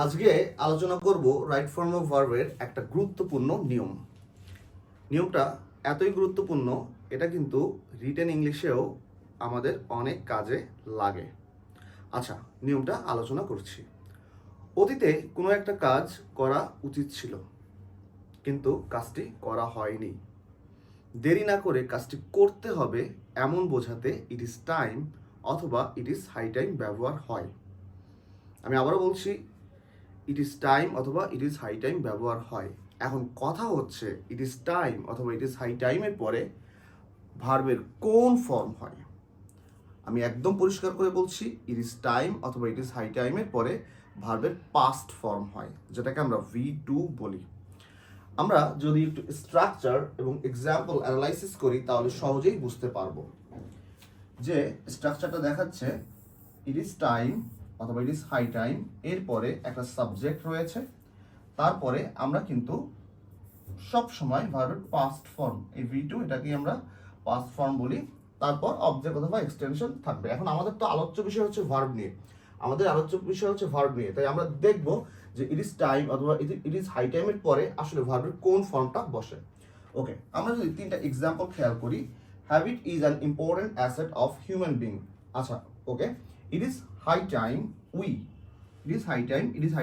আজকে আলোচনা করব রাইট ফর্ম অফ ভার্বের একটা গুরুত্বপূর্ণ নিয়মটা এতই গুরুত্বপূর্ণ, এটা কিন্তু রিটেন ইংলিশেও আমাদের অনেক কাজে লাগে। আচ্ছা, নিয়মটা আলোচনা করছি। অতীতে কোনো একটা কাজ করা উচিত ছিল, কিন্তু কাজটি করা হয়নি। দেরি না করে কাজটি করতে হবে এমন বোঝাতে ইট ইজ টাইম অথবা ইট ইজ হাই টাইম ব্যবহার হয়। আমি আবারও বলছি, ইট ইজ টাইম অথবা ইট ইজ হাই টাইম ব্যবহার হয়। এখন কথা হচ্ছে, ইট ইজ টাইম অথবা ইট ইজ হাই টাইমের পরে ভার্বের কোন ফর্ম হয়। আমি একদম পরিষ্কার করে বলছি, ইট ইজ টাইম অথবা ইট ইজ হাই টাইমের পরে ভার্বের পাস্ট ফর্ম হয়, যেটাকে আমরা V2 বলি। আমরা যদি একটু স্ট্রাকচার এবং এক্সাম্পল অ্যানালাইসিস করি তাহলে সহজেই বুঝতে পারবো। যে স্ট্রাকচারটা দেখাচ্ছে, ইট ইজ টাইম অথবা ইট ইজ হাই টাইম, এরপরে একটা সাবজেক্ট রয়েছে, তারপরে আমরা কিন্তু সব সময় ভার্বের পাস্ট ফর্ম, এই V2 এটাকে আমরা পাস্ট ফর্ম বলি, তারপর অবজেক্ট অথবা এক্সটেনশন থাকবে। এখন আমাদের তো আলোচ্য বিষয় হচ্ছে ভার্ব নিয়ে, তাই আমরা দেখব যে ইট ইজ টাইম অথবা ইট ইজ হাই টাইমের পরে আসলে ভার্বের কোন ফর্মটা বসে। ওকে, আমরা যদি তিনটা এক্সাম্পল খেয়াল করি। Habit is an important asset of human being. আচ্ছা, okay, it is high time we, it is high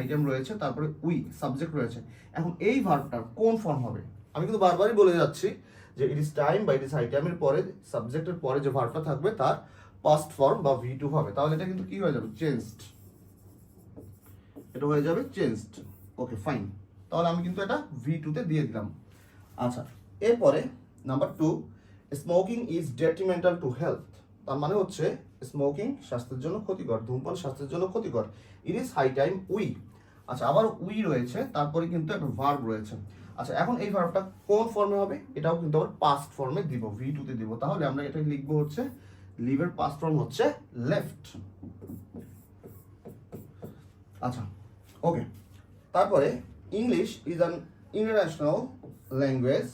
time রয়েছে, তারপরে উই সাবজেক্ট রয়েছে। এখন এই ভার্বটার কোন ফর্ম হবে? আমি কিন্তু বারবারই বলে যাচ্ছি যে ইট ইজ টাইম বা ইট ইজ হাই টাইমের পরে সাবজেক্টের পরে যে ভার্বটা থাকবে তার পাস্ট ফর্ম বা V2 হবে। তাহলে এটা কিন্তু কি হয়ে যাবে? চেঞ্জড। এটা হয়ে যাবে চেঞ্জড। ওকে, ফাইন। তাহলে আমি কিন্তু এটা V2 তে দিয়ে দিলাম। আচ্ছা, এরপরে number 2, smoking is detrimental to health. তার মানে হচ্ছে স্মোকিং স্বাস্থ্যের জন্য ক্ষতিকর, ধূমপান স্বাস্থ্যের জন্য ক্ষতিকর। It is high time we. আচ্ছা, আবার উই রয়েছে, তারপরে কিন্তু একটা ভার্ব রয়েছে। আচ্ছা, এখন এই ভার্বটা কোন ফর্মে হবে? এটাও কিন্তু আবার পাস্ট ফর্মে দিব, V2 তে দিব। তাহলে আমরা এটা লিখবো হচ্ছে লিভের পাস্ট ফর্ম হচ্ছে লেফট। আচ্ছা, ওকে, তারপরে English is an international language,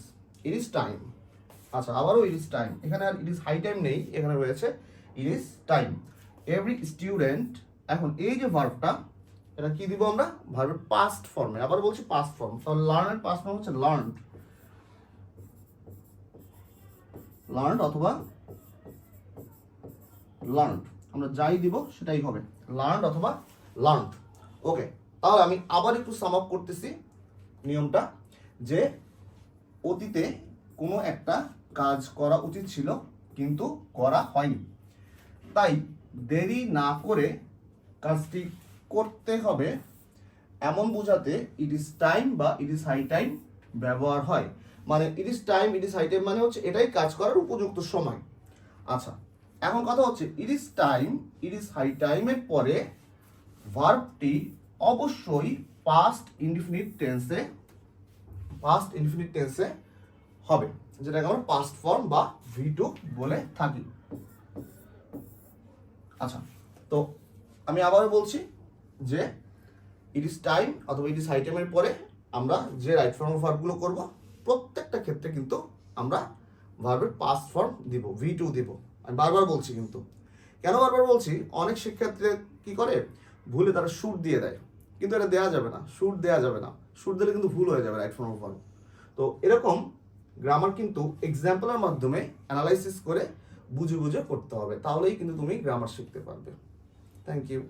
it is time. আচ্ছা, আবারও ইট ইজ টাইম, এখানে আর ইট ইজ হাই টাইম নেই, এখানে রয়েছে ইট ইজ টাইম। এভরি স্টুডেন্ট, এখন এই যে ভার্বটা, এটা কি দিব আমরা? ভার্বের পাস্ট ফর্মে। আবার বলছি পাস্ট ফর্ম, তাহলে লার্নের পাস্ট ফর্ম হচ্ছে লার্নড, অথবা লার্নড। আমরা যাই দিব সেটাই হবে, লার্নড অথবা লার্নড। ওকে, তাহলে আমি আবার একটু সাম আপ করতেছি নিয়মটা, যে অতীতে কোনো একটা কাজ করা উচিত ছিল কিন্তু করা হয়নি, তাই দেরি না করে কাজটি করতে হবে এমন বোঝাতে ইট ইজ টাইম বা ইট ইজ হাই টাইম ব্যবহার হয়। মানে it is time, it is high time মানে হচ্ছে এটাই কাজ করার উপযুক্ত সময়। আচ্ছা, এখন কথা হচ্ছে, it is time, it is high টাইমের পরে ভার্বটি অবশ্যই পাস্ট ইনডিফিনিট টেন্সে হবে, যেটাকে আমরা পাস্ট ফর্ম বা V2 বলে থাকি। আচ্ছা, তো আমি আবারও বলছি যে ইট ইজ টাইম অথবা ইট ইজ হাই টাইমের পরে আমরা যে রাইট ফর্ম অফ ভার্বগুলো করব, প্রত্যেকটা ক্ষেত্রে কিন্তু আমরা ভার্বের পাস্ট ফর্ম দিব, V2 দিব। আমি বারবার বলছি, কিন্তু কেন বারবার বলছি, অনেক শিক্ষার্থীরা কি করে, ভুলে তারা শুট দিয়ে দেয়, কিন্তু এটা দেওয়া যাবে না, শুট দেওয়া যাবে না। শুট দিলে কিন্তু ভুল হয়ে যাবে রাইট ফর্ম অফ ভার্ব। তো এরকম গ্রামার কিন্তু এক্সাম্পলের মাধ্যমে অ্যানালাইসিস করে বুঝে বুঝে করতে হবে, তাহলেই কিন্তু তুমি গ্রামার শিখতে পারবে। Thank you.